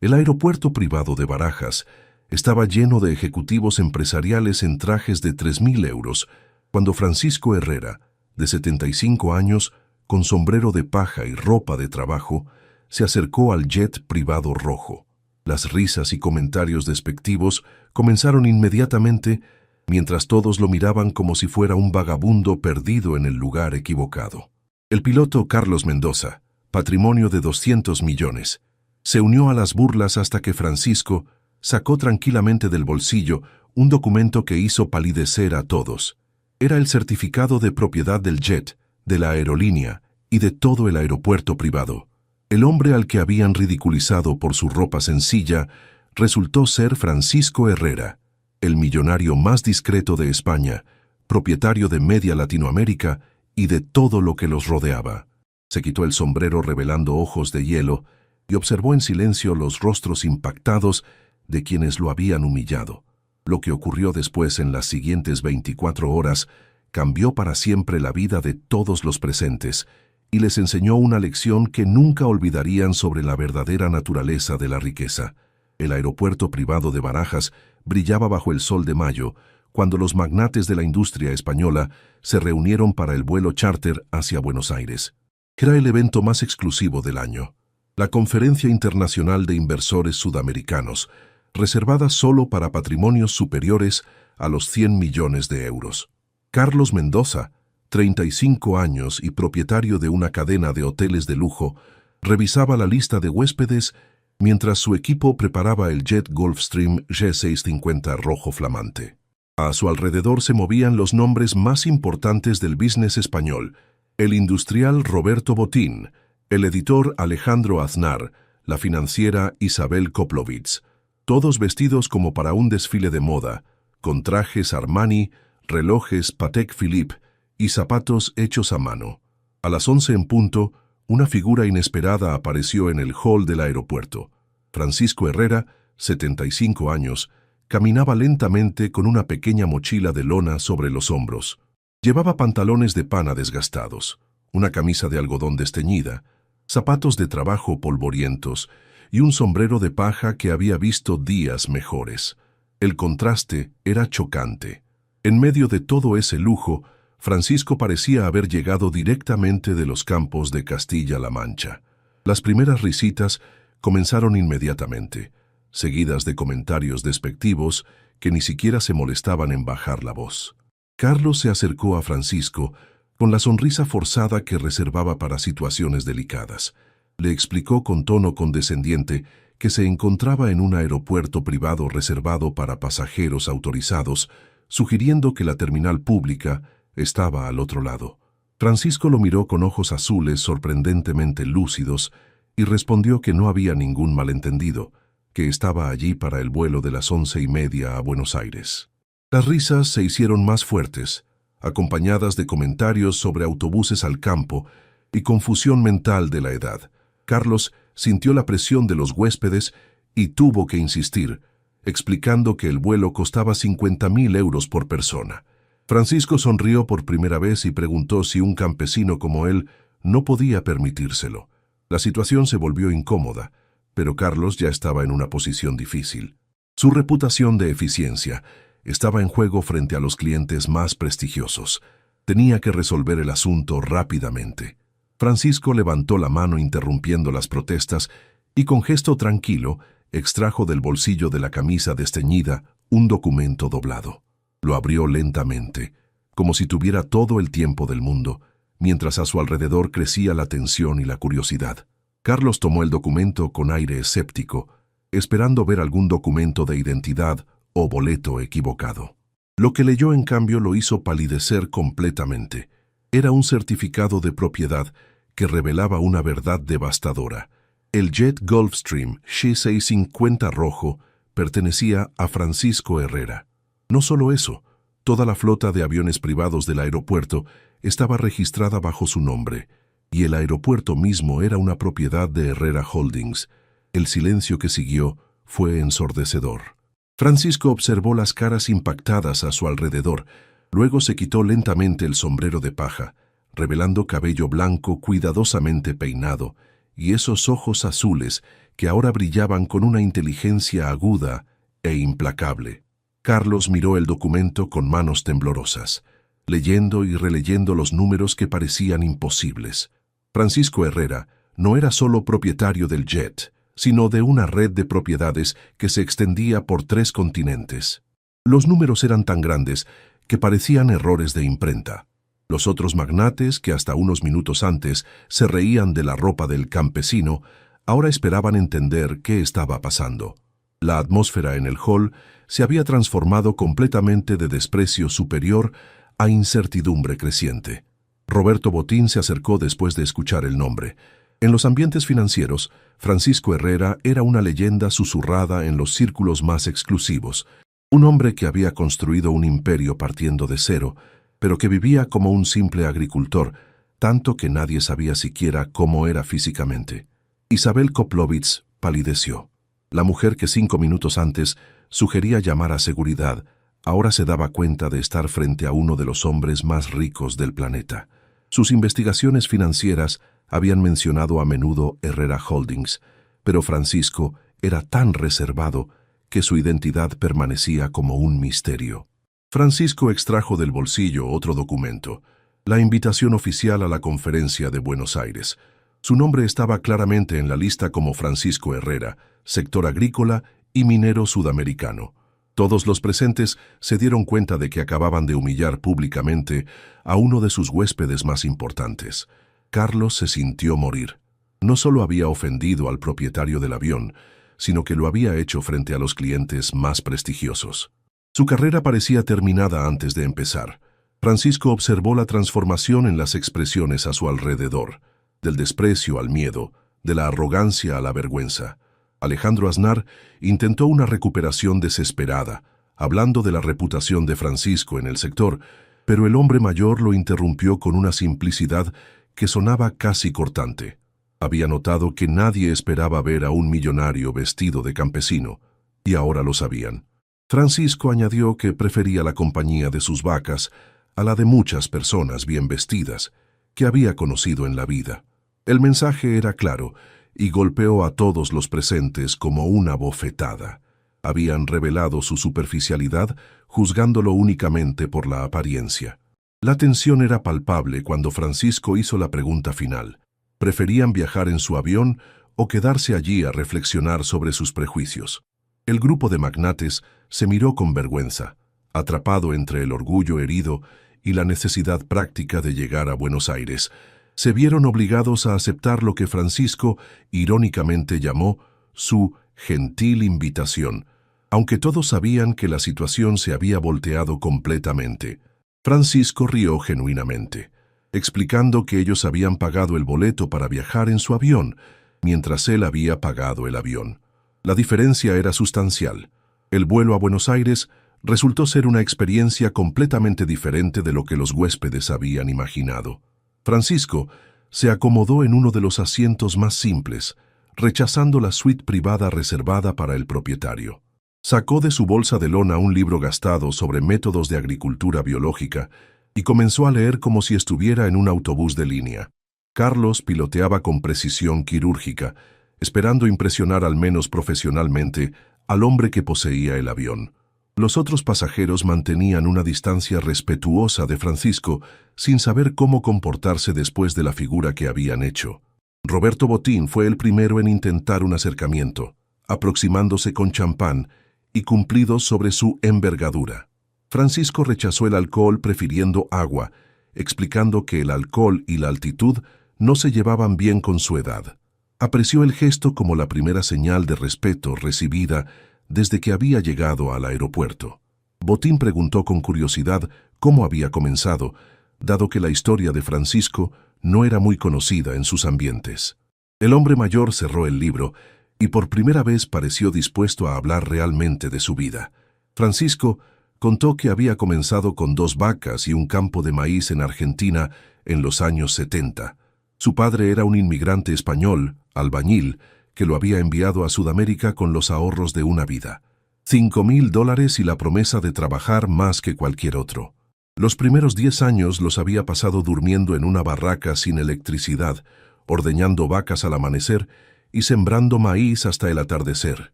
El aeropuerto privado de Barajas estaba lleno de ejecutivos empresariales en trajes de 3.000 euros, cuando Francisco Herrera, de 75 años, con sombrero de paja y ropa de trabajo, se acercó al jet privado rojo. Las risas y comentarios despectivos comenzaron inmediatamente, mientras todos lo miraban como si fuera un vagabundo perdido en el lugar equivocado. El piloto Carlos Mendoza, patrimonio de 200 millones, se unió a las burlas hasta que Francisco sacó tranquilamente del bolsillo un documento que hizo palidecer a todos. Era el certificado de propiedad del jet, de la aerolínea y de todo el aeropuerto privado. El hombre al que habían ridiculizado por su ropa sencilla resultó ser Francisco Herrera, el millonario más discreto de España, propietario de media Latinoamérica y de todo lo que los rodeaba. Se quitó el sombrero revelando ojos de hielo y observó en silencio los rostros impactados de quienes lo habían humillado. Lo que ocurrió después en las siguientes 24 horas cambió para siempre la vida de todos los presentes y les enseñó una lección que nunca olvidarían sobre la verdadera naturaleza de la riqueza. El aeropuerto privado de Barajas brillaba bajo el sol de mayo, cuando los magnates de la industria española se reunieron para el vuelo charter hacia Buenos Aires. Era el evento más exclusivo del año, la Conferencia Internacional de Inversores Sudamericanos, reservada solo para patrimonios superiores a los 100 millones de euros. Carlos Mendoza, 35 años y propietario de una cadena de hoteles de lujo, revisaba la lista de huéspedes mientras su equipo preparaba el jet Gulfstream G650 rojo flamante. A su alrededor se movían los nombres más importantes del business español: el industrial Roberto Botín, el editor Alejandro Aznar, la financiera Isabel Koplovitz, todos vestidos como para un desfile de moda, con trajes Armani, relojes Patek Philippe y zapatos hechos a mano. A las 11 en punto, una figura inesperada apareció en el hall del aeropuerto. Francisco Herrera, 75 años, caminaba lentamente con una pequeña mochila de lona sobre los hombros. Llevaba pantalones de pana desgastados, una camisa de algodón desteñida, zapatos de trabajo polvorientos y un sombrero de paja que había visto días mejores. El contraste era chocante. En medio de todo ese lujo, Francisco parecía haber llegado directamente de los campos de Castilla-La Mancha. Las primeras risitas comenzaron inmediatamente, seguidas de comentarios despectivos que ni siquiera se molestaban en bajar la voz. Carlos se acercó a Francisco con la sonrisa forzada que reservaba para situaciones delicadas. Le explicó con tono condescendiente que se encontraba en un aeropuerto privado reservado para pasajeros autorizados, sugiriendo que la terminal pública estaba al otro lado. Francisco lo miró con ojos azules sorprendentemente lúcidos y respondió que no había ningún malentendido, que estaba allí para el vuelo de las 11:30 a Buenos Aires. Las risas se hicieron más fuertes, acompañadas de comentarios sobre autobuses al campo y confusión mental de la edad. Carlos sintió la presión de los huéspedes y tuvo que insistir, explicando que el vuelo costaba 50.000 euros por persona. Francisco sonrió por primera vez y preguntó si un campesino como él no podía permitírselo. La situación se volvió incómoda, pero Carlos ya estaba en una posición difícil. Su reputación de eficiencia estaba en juego frente a los clientes más prestigiosos. Tenía que resolver el asunto rápidamente. Francisco levantó la mano interrumpiendo las protestas y con gesto tranquilo extrajo del bolsillo de la camisa desteñida un documento doblado. Lo abrió lentamente, como si tuviera todo el tiempo del mundo, mientras a su alrededor crecía la tensión y la curiosidad. Carlos tomó el documento con aire escéptico, esperando ver algún documento de identidad o boleto equivocado. Lo que leyó, en cambio, lo hizo palidecer completamente. Era un certificado de propiedad que revelaba una verdad devastadora. El jet Gulfstream G650 rojo pertenecía a Francisco Herrera. No solo eso, toda la flota de aviones privados del aeropuerto estaba registrada bajo su nombre, y el aeropuerto mismo era una propiedad de Herrera Holdings. El silencio que siguió fue ensordecedor. Francisco observó las caras impactadas a su alrededor, luego se quitó lentamente el sombrero de paja, revelando cabello blanco cuidadosamente peinado, y esos ojos azules que ahora brillaban con una inteligencia aguda e implacable. Carlos miró el documento con manos temblorosas, leyendo y releyendo los números que parecían imposibles. Francisco Herrera no era solo propietario del Jet, sino de una red de propiedades que se extendía por 3 continentes. Los números eran tan grandes que parecían errores de imprenta. Los otros magnates, que hasta unos minutos antes se reían de la ropa del campesino, ahora esperaban entender qué estaba pasando. La atmósfera en el hall se había transformado completamente de desprecio superior a incertidumbre creciente. Roberto Botín se acercó después de escuchar el nombre. En los ambientes financieros, Francisco Herrera era una leyenda susurrada en los círculos más exclusivos, un hombre que había construido un imperio partiendo de cero, pero que vivía como un simple agricultor, tanto que nadie sabía siquiera cómo era físicamente. Isabel Koplovitz palideció. La mujer que 5 minutos antes sugería llamar a seguridad, ahora se daba cuenta de estar frente a uno de los hombres más ricos del planeta. Sus investigaciones financieras habían mencionado a menudo Herrera Holdings, pero Francisco era tan reservado que su identidad permanecía como un misterio. Francisco extrajo del bolsillo otro documento, la invitación oficial a la conferencia de Buenos Aires. Su nombre estaba claramente en la lista como Francisco Herrera, sector agrícola y minero sudamericano. Todos los presentes se dieron cuenta de que acababan de humillar públicamente a uno de sus huéspedes más importantes. Carlos se sintió morir. No solo había ofendido al propietario del avión, sino que lo había hecho frente a los clientes más prestigiosos. Su carrera parecía terminada antes de empezar. Francisco observó la transformación en las expresiones a su alrededor, del desprecio al miedo, de la arrogancia a la vergüenza. Alejandro Aznar intentó una recuperación desesperada, hablando de la reputación de Francisco en el sector, pero el hombre mayor lo interrumpió con una simplicidad que sonaba casi cortante. Había notado que nadie esperaba ver a un millonario vestido de campesino, y ahora lo sabían. Francisco añadió que prefería la compañía de sus vacas a la de muchas personas bien vestidas que había conocido en la vida. El mensaje era claro y golpeó a todos los presentes como una bofetada. Habían revelado su superficialidad, juzgándolo únicamente por la apariencia. La tensión era palpable cuando Francisco hizo la pregunta final. ¿Preferían viajar en su avión o quedarse allí a reflexionar sobre sus prejuicios? El grupo de magnates se miró con vergüenza, atrapado entre el orgullo herido y la necesidad práctica de llegar a Buenos Aires. Se vieron obligados a aceptar lo que Francisco irónicamente llamó su gentil invitación, aunque todos sabían que la situación se había volteado completamente. Francisco rió genuinamente, explicando que ellos habían pagado el boleto para viajar en su avión, mientras él había pagado el avión. La diferencia era sustancial. El vuelo a Buenos Aires resultó ser una experiencia completamente diferente de lo que los huéspedes habían imaginado. Francisco se acomodó en uno de los asientos más simples, rechazando la suite privada reservada para el propietario. Sacó de su bolsa de lona un libro gastado sobre métodos de agricultura biológica y comenzó a leer como si estuviera en un autobús de línea. Carlos piloteaba con precisión quirúrgica, esperando impresionar al menos profesionalmente al hombre que poseía el avión. Los otros pasajeros mantenían una distancia respetuosa de Francisco, sin saber cómo comportarse después de la figura que habían hecho. Roberto Botín fue el primero en intentar un acercamiento, aproximándose con champán y cumplidos sobre su envergadura. Francisco rechazó el alcohol prefiriendo agua, explicando que el alcohol y la altitud no se llevaban bien con su edad. Apreció el gesto como la primera señal de respeto recibida desde que había llegado al aeropuerto. Botín preguntó con curiosidad cómo había comenzado, dado que la historia de Francisco no era muy conocida en sus ambientes. El hombre mayor cerró el libro y por primera vez pareció dispuesto a hablar realmente de su vida. Francisco contó que había comenzado con 2 vacas y un campo de maíz en Argentina en los años 70. Su padre era un inmigrante español, albañil, que lo había enviado a Sudamérica con los ahorros de una vida. $5,000 y la promesa de trabajar más que cualquier otro. Los primeros 10 años los había pasado durmiendo en una barraca sin electricidad, ordeñando vacas al amanecer y sembrando maíz hasta el atardecer.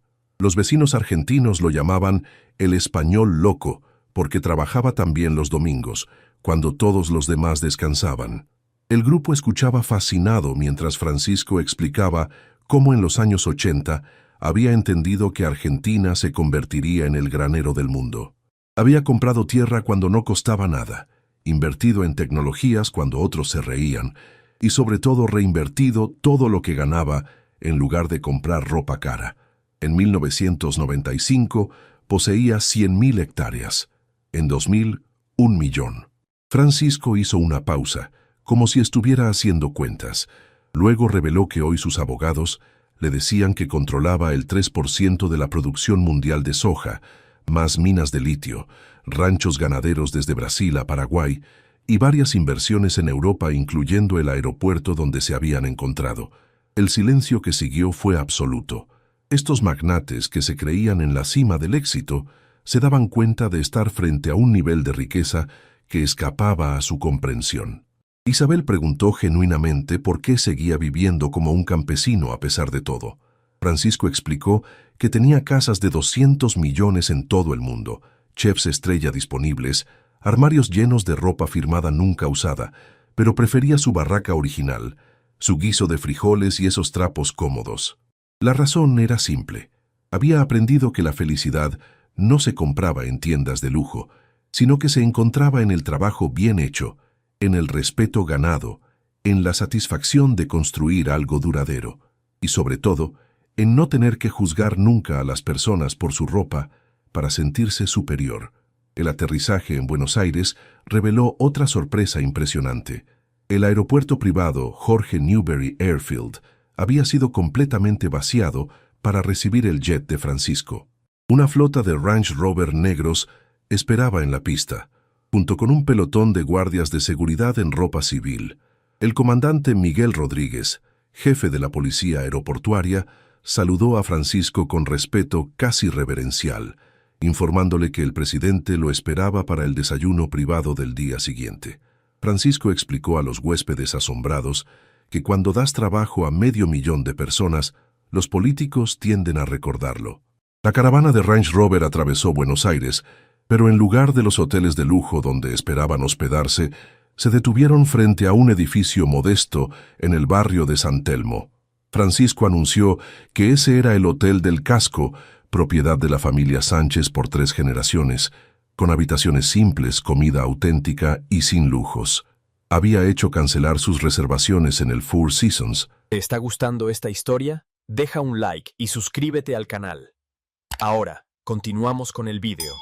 Los vecinos argentinos lo llamaban el español loco, porque trabajaba también los domingos, cuando todos los demás descansaban. El grupo escuchaba fascinado mientras Francisco explicaba cómo en los años 80 había entendido que Argentina se convertiría en el granero del mundo. Había comprado tierra cuando no costaba nada, invertido en tecnologías cuando otros se reían, y sobre todo reinvertido todo lo que ganaba en lugar de comprar ropa cara. En 1995 poseía 100.000 hectáreas. En 2000, 1 millón. Francisco hizo una pausa, como si estuviera haciendo cuentas. Luego reveló que hoy sus abogados le decían que controlaba el 3% de la producción mundial de soja, más minas de litio, ranchos ganaderos desde Brasil a Paraguay y varias inversiones en Europa, incluyendo el aeropuerto donde se habían encontrado. El silencio que siguió fue absoluto. Estos magnates que se creían en la cima del éxito se daban cuenta de estar frente a un nivel de riqueza que escapaba a su comprensión. Isabel preguntó genuinamente por qué seguía viviendo como un campesino a pesar de todo. Francisco explicó que tenía casas de 200 millones en todo el mundo, chefs estrella disponibles, armarios llenos de ropa firmada nunca usada, pero prefería su barraca original, su guiso de frijoles y esos trapos cómodos. La razón era simple. Había aprendido que la felicidad no se compraba en tiendas de lujo, sino que se encontraba en el trabajo bien hecho, en el respeto ganado, en la satisfacción de construir algo duradero, y sobre todo, en no tener que juzgar nunca a las personas por su ropa para sentirse superior. El aterrizaje en Buenos Aires reveló otra sorpresa impresionante. El aeropuerto privado Jorge Newbery Airfield había sido completamente vaciado para recibir el jet de Francisco. Una flota de Range Rover negros esperaba en la pista, junto con un pelotón de guardias de seguridad en ropa civil. El comandante Miguel Rodríguez, jefe de la policía aeroportuaria, saludó a Francisco con respeto casi reverencial, informándole que el presidente lo esperaba para el desayuno privado del día siguiente. Francisco explicó a los huéspedes asombrados que cuando das trabajo a 500.000 de personas, los políticos tienden a recordarlo. La caravana de Range Rover atravesó Buenos Aires, pero en lugar de los hoteles de lujo donde esperaban hospedarse, se detuvieron frente a un edificio modesto en el barrio de San Telmo. Francisco anunció que ese era el Hotel del Casco, propiedad de la familia Sánchez por 3 generaciones, con habitaciones simples, comida auténtica y sin lujos. Había hecho cancelar sus reservaciones en el Four Seasons. ¿Te está gustando esta historia? Deja un like y suscríbete al canal. Ahora, continuamos con el vídeo.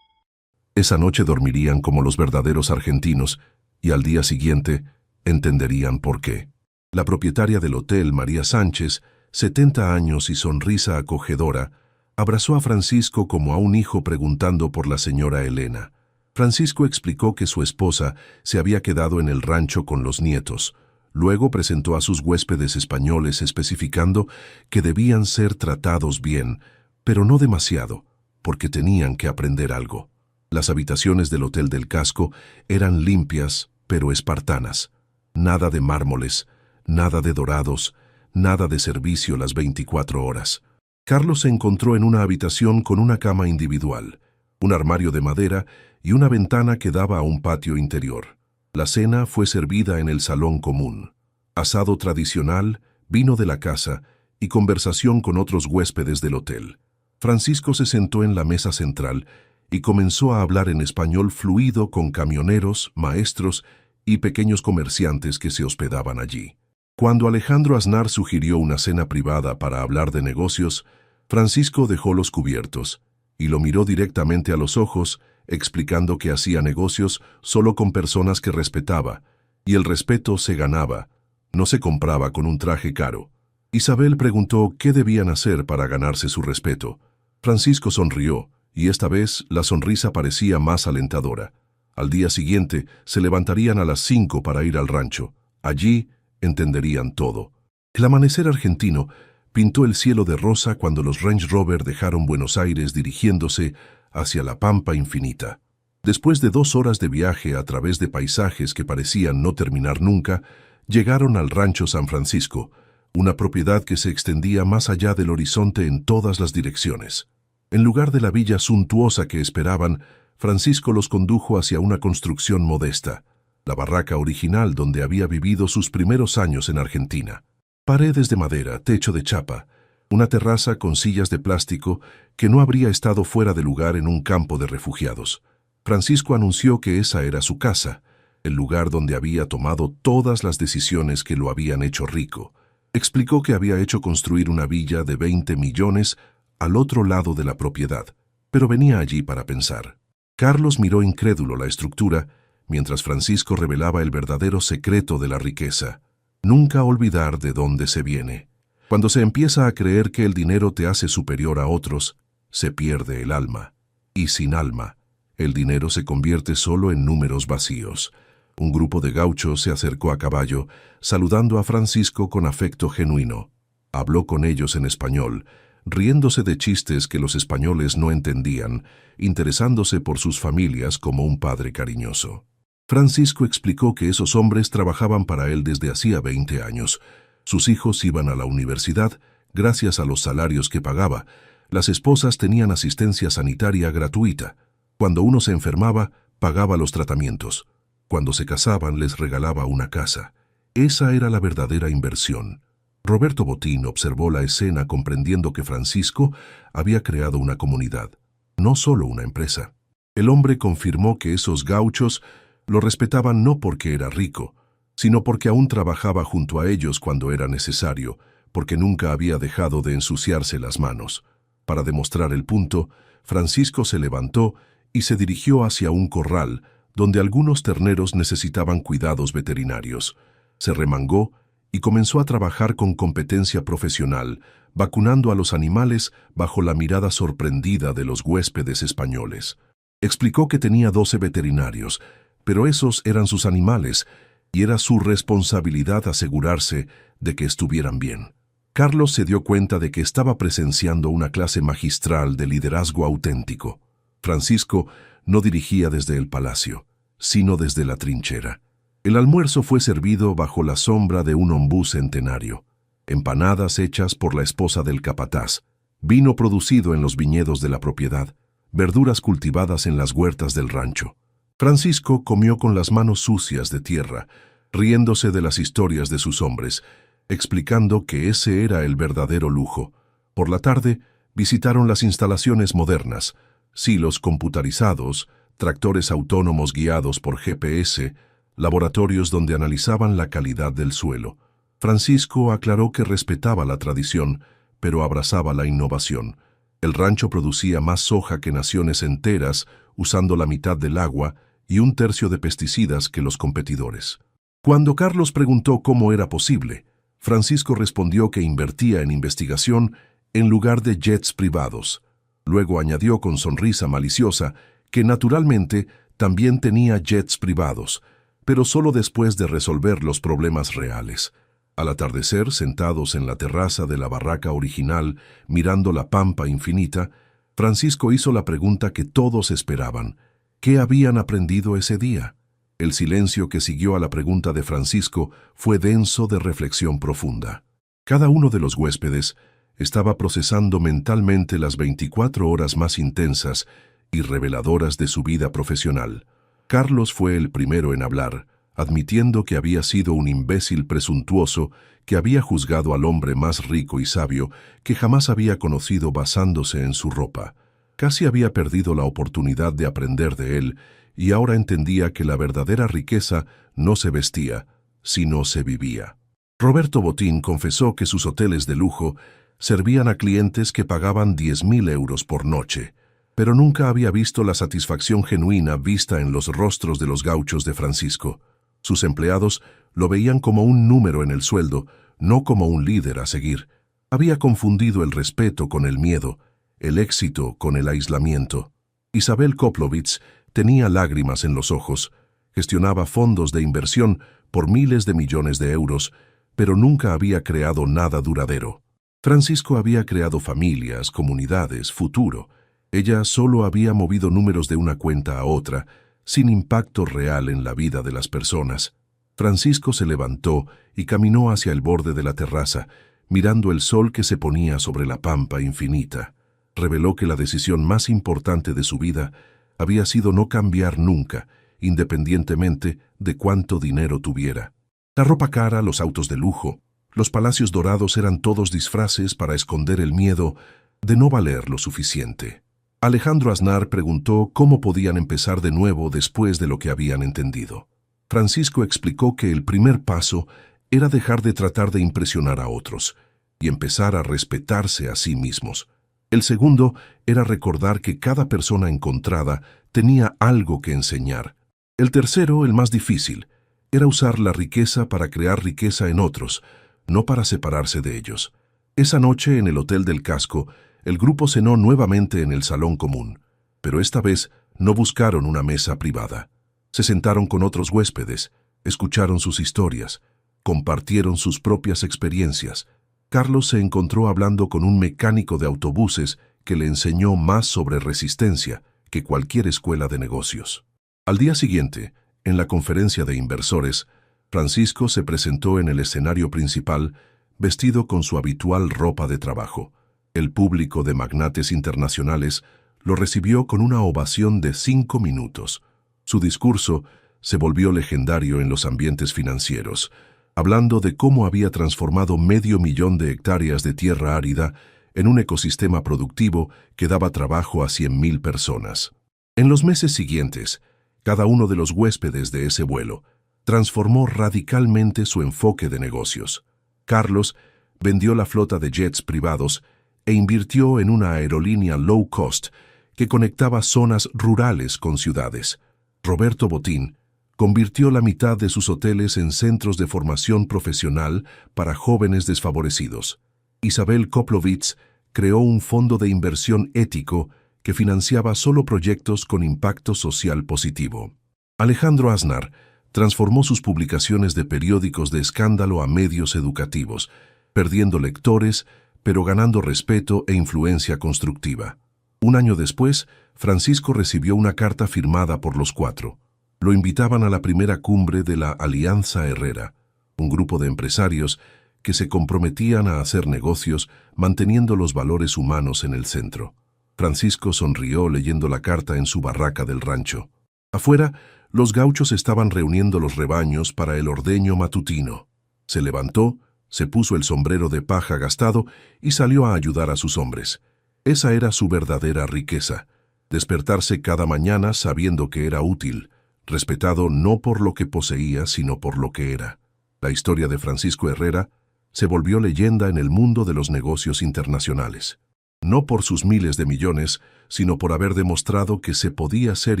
Esa noche dormirían como los verdaderos argentinos y al día siguiente entenderían por qué. La propietaria del hotel, María Sánchez, 70 años y sonrisa acogedora, abrazó a Francisco como a un hijo preguntando por la señora Elena. Francisco explicó que su esposa se había quedado en el rancho con los nietos. Luego presentó a sus huéspedes españoles especificando que debían ser tratados bien, pero no demasiado, porque tenían que aprender algo. Las habitaciones del Hotel del Casco eran limpias, pero espartanas. Nada de mármoles, nada de dorados, nada de servicio las 24 horas. Carlos se encontró en una habitación con una cama individual, un armario de madera y una ventana que daba a un patio interior. La cena fue servida en el salón común. Asado tradicional, vino de la casa y conversación con otros huéspedes del hotel. Francisco se sentó en la mesa central y comenzó a hablar en español fluido con camioneros, maestros y pequeños comerciantes que se hospedaban allí. Cuando Alejandro Aznar sugirió una cena privada para hablar de negocios, Francisco dejó los cubiertos y lo miró directamente a los ojos, explicando que hacía negocios solo con personas que respetaba, y el respeto se ganaba, no se compraba con un traje caro. Isabel preguntó qué debían hacer para ganarse su respeto. Francisco sonrió, y esta vez la sonrisa parecía más alentadora. Al día siguiente se levantarían a las 5 para ir al rancho. Allí entenderían todo. El amanecer argentino pintó el cielo de rosa cuando los Range Rover dejaron Buenos Aires dirigiéndose hacia la pampa infinita. Después de 2 horas de viaje a través de paisajes que parecían no terminar nunca, llegaron al rancho San Francisco, una propiedad que se extendía más allá del horizonte en todas las direcciones. En lugar de la villa suntuosa que esperaban, Francisco los condujo hacia una construcción modesta, la barraca original donde había vivido sus primeros años en Argentina. Paredes de madera, techo de chapa, una terraza con sillas de plástico que no habría estado fuera de lugar en un campo de refugiados. Francisco anunció que esa era su casa, el lugar donde había tomado todas las decisiones que lo habían hecho rico. Explicó que había hecho construir una villa de 20 millones al otro lado de la propiedad, pero venía allí para pensar. Carlos miró incrédulo la estructura, mientras Francisco revelaba el verdadero secreto de la riqueza: nunca olvidar de dónde se viene. Cuando se empieza a creer que el dinero te hace superior a otros, se pierde el alma. Y sin alma, el dinero se convierte solo en números vacíos. Un grupo de gauchos se acercó a caballo, saludando a Francisco con afecto genuino. Habló con ellos en español, riéndose de chistes que los españoles no entendían, interesándose por sus familias como un padre cariñoso. Francisco explicó que esos hombres trabajaban para él desde hacía 20 años. Sus hijos iban a la universidad gracias a los salarios que pagaba. Las esposas tenían asistencia sanitaria gratuita. Cuando uno se enfermaba, pagaba los tratamientos. Cuando se casaban, les regalaba una casa. Esa era la verdadera inversión. Roberto Botín observó la escena comprendiendo que Francisco había creado una comunidad, no solo una empresa. El hombre confirmó que esos gauchos lo respetaban no porque era rico, sino porque aún trabajaba junto a ellos cuando era necesario, porque nunca había dejado de ensuciarse las manos. Para demostrar el punto, Francisco se levantó y se dirigió hacia un corral donde algunos terneros necesitaban cuidados veterinarios. Se remangó y comenzó a trabajar con competencia profesional, vacunando a los animales bajo la mirada sorprendida de los huéspedes españoles. Explicó que tenía 12 veterinarios, pero esos eran sus animales y era su responsabilidad asegurarse de que estuvieran bien. Carlos se dio cuenta de que estaba presenciando una clase magistral de liderazgo auténtico. Francisco no dirigía desde el palacio, sino desde la trinchera. El almuerzo fue servido bajo la sombra de un ombú centenario, empanadas hechas por la esposa del capataz, vino producido en los viñedos de la propiedad, verduras cultivadas en las huertas del rancho. Francisco comió con las manos sucias de tierra, riéndose de las historias de sus hombres, explicando que ese era el verdadero lujo. Por la tarde, visitaron las instalaciones modernas, silos computarizados, tractores autónomos guiados por GPS, laboratorios donde analizaban la calidad del suelo. Francisco aclaró que respetaba la tradición, pero abrazaba la innovación. El rancho producía más soja que naciones enteras, usando la mitad del agua y un tercio de pesticidas que los competidores. Cuando Carlos preguntó cómo era posible, Francisco respondió que invertía en investigación en lugar de jets privados. Luego añadió con sonrisa maliciosa que naturalmente también tenía jets privados, pero solo después de resolver los problemas reales. Al atardecer, sentados en la terraza de la barraca original, mirando la pampa infinita, Francisco hizo la pregunta que todos esperaban: ¿qué habían aprendido ese día? El silencio que siguió a la pregunta de Francisco fue denso de reflexión profunda. Cada uno de los huéspedes estaba procesando mentalmente las 24 horas más intensas y reveladoras de su vida profesional. Carlos fue el primero en hablar, admitiendo que había sido un imbécil presuntuoso que había juzgado al hombre más rico y sabio que jamás había conocido basándose en su ropa. Casi había perdido la oportunidad de aprender de él y ahora entendía que la verdadera riqueza no se vestía, sino se vivía. Roberto Botín confesó que sus hoteles de lujo servían a clientes que pagaban 10.000 euros por noche, pero nunca había visto la satisfacción genuina vista en los rostros de los gauchos de Francisco. Sus empleados lo veían como un número en el sueldo, no como un líder a seguir. Había confundido el respeto con el miedo, el éxito con el aislamiento. Isabel Koplovitz tenía lágrimas en los ojos, gestionaba fondos de inversión por miles de millones de euros, pero nunca había creado nada duradero. Francisco había creado familias, comunidades, futuro. Ella solo había movido números de una cuenta a otra, sin impacto real en la vida de las personas. Francisco se levantó y caminó hacia el borde de la terraza, mirando el sol que se ponía sobre la pampa infinita. Reveló que la decisión más importante de su vida había sido no cambiar nunca, independientemente de cuánto dinero tuviera. La ropa cara, los autos de lujo, los palacios dorados eran todos disfraces para esconder el miedo de no valer lo suficiente. Alejandro Aznar preguntó cómo podían empezar de nuevo después de lo que habían entendido. Francisco explicó que el primer paso era dejar de tratar de impresionar a otros y empezar a respetarse a sí mismos. El segundo era recordar que cada persona encontrada tenía algo que enseñar. El tercero, el más difícil, era usar la riqueza para crear riqueza en otros, no para separarse de ellos. Esa noche en el Hotel del Casco, el grupo cenó nuevamente en el salón común, pero esta vez no buscaron una mesa privada. Se sentaron con otros huéspedes, escucharon sus historias, compartieron sus propias experiencias. Carlos se encontró hablando con un mecánico de autobuses que le enseñó más sobre resistencia que cualquier escuela de negocios. Al día siguiente, en la conferencia de inversores, Francisco se presentó en el escenario principal vestido con su habitual ropa de trabajo. El público de magnates internacionales lo recibió con una ovación de 5 minutos. Su discurso se volvió legendario en los ambientes financieros, hablando de cómo había transformado 500.000 de hectáreas de tierra árida en un ecosistema productivo que daba trabajo a 100.000 personas. En los meses siguientes, cada uno de los huéspedes de ese vuelo transformó radicalmente su enfoque de negocios. Carlos vendió la flota de jets privados e invirtió en una aerolínea low cost que conectaba zonas rurales con ciudades. Roberto Botín convirtió la mitad de sus hoteles en centros de formación profesional para jóvenes desfavorecidos. Isabel Koplovitz creó un fondo de inversión ético que financiaba solo proyectos con impacto social positivo. Alejandro Aznar transformó sus publicaciones de periódicos de escándalo a medios educativos, perdiendo lectores, pero ganando respeto e influencia constructiva. Un año después, Francisco recibió una carta firmada por los 4. Lo invitaban a la primera cumbre de la Alianza Herrera, un grupo de empresarios que se comprometían a hacer negocios manteniendo los valores humanos en el centro. Francisco sonrió leyendo la carta en su barraca del rancho. Afuera, los gauchos estaban reuniendo los rebaños para el ordeño matutino. Se levantó, se puso el sombrero de paja gastado y salió a ayudar a sus hombres. Esa era su verdadera riqueza, despertarse cada mañana sabiendo que era útil, respetado no por lo que poseía, sino por lo que era. La historia de Francisco Herrera se volvió leyenda en el mundo de los negocios internacionales. No por sus miles de millones, sino por haber demostrado que se podía ser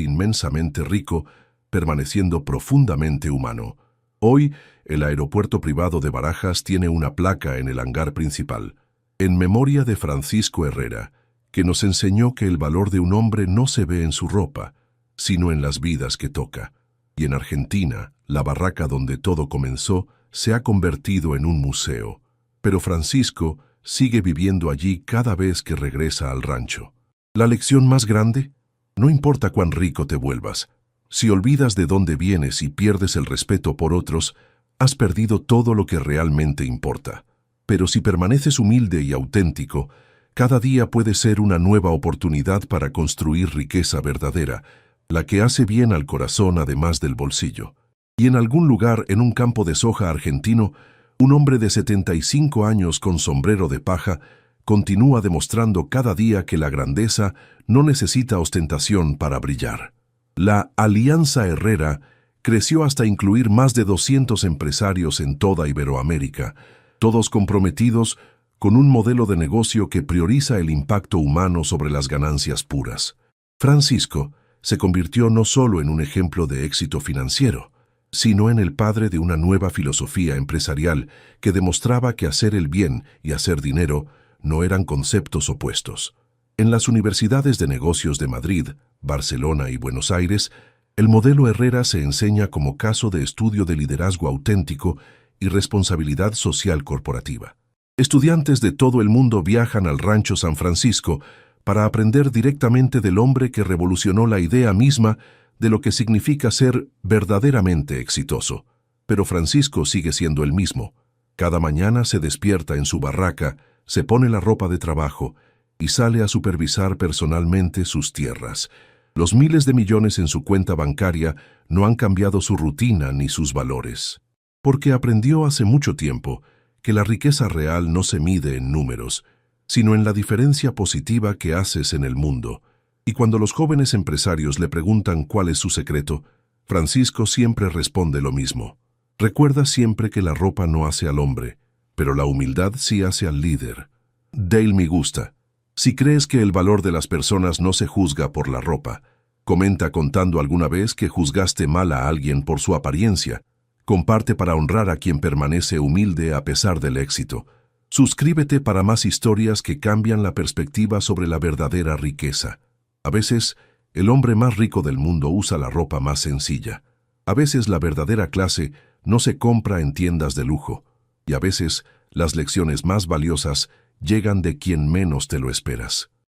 inmensamente rico, permaneciendo profundamente humano. Hoy, el aeropuerto privado de Barajas tiene una placa en el hangar principal, en memoria de Francisco Herrera, que nos enseñó que el valor de un hombre no se ve en su ropa, sino en las vidas que toca. Y en Argentina, la barraca donde todo comenzó se ha convertido en un museo. Pero Francisco sigue viviendo allí cada vez que regresa al rancho. La lección más grande: no importa cuán rico te vuelvas, si olvidas de dónde vienes y pierdes el respeto por otros, has perdido todo lo que realmente importa. Pero si permaneces humilde y auténtico, cada día puede ser una nueva oportunidad para construir riqueza verdadera, la que hace bien al corazón además del bolsillo. Y en algún lugar en un campo de soja argentino, un hombre de 75 años con sombrero de paja continúa demostrando cada día que la grandeza no necesita ostentación para brillar. La Alianza Herrera creció hasta incluir más de 200 empresarios en toda Iberoamérica, todos comprometidos con un modelo de negocio que prioriza el impacto humano sobre las ganancias puras. Francisco se convirtió no solo en un ejemplo de éxito financiero, sino en el padre de una nueva filosofía empresarial que demostraba que hacer el bien y hacer dinero no eran conceptos opuestos. En las universidades de negocios de Madrid, Barcelona y Buenos Aires, el modelo Herrera se enseña como caso de estudio de liderazgo auténtico y responsabilidad social corporativa. Estudiantes de todo el mundo viajan al Rancho San Francisco para aprender directamente del hombre que revolucionó la idea misma de lo que significa ser verdaderamente exitoso. Pero Francisco sigue siendo el mismo. Cada mañana se despierta en su barraca, se pone la ropa de trabajo y sale a supervisar personalmente sus tierras. Los miles de millones en su cuenta bancaria no han cambiado su rutina ni sus valores. Porque aprendió hace mucho tiempo que la riqueza real no se mide en números, sino en la diferencia positiva que haces en el mundo. Y cuando los jóvenes empresarios le preguntan cuál es su secreto, Francisco siempre responde lo mismo. Recuerda siempre que la ropa no hace al hombre, pero la humildad sí hace al líder. Dale me gusta. Si crees que el valor de las personas no se juzga por la ropa, comenta contando alguna vez que juzgaste mal a alguien por su apariencia. Comparte para honrar a quien permanece humilde a pesar del éxito. Suscríbete para más historias que cambian la perspectiva sobre la verdadera riqueza. A veces, el hombre más rico del mundo usa la ropa más sencilla. A veces la verdadera clase no se compra en tiendas de lujo. Y a veces, las lecciones más valiosas llegan de quien menos te lo esperas.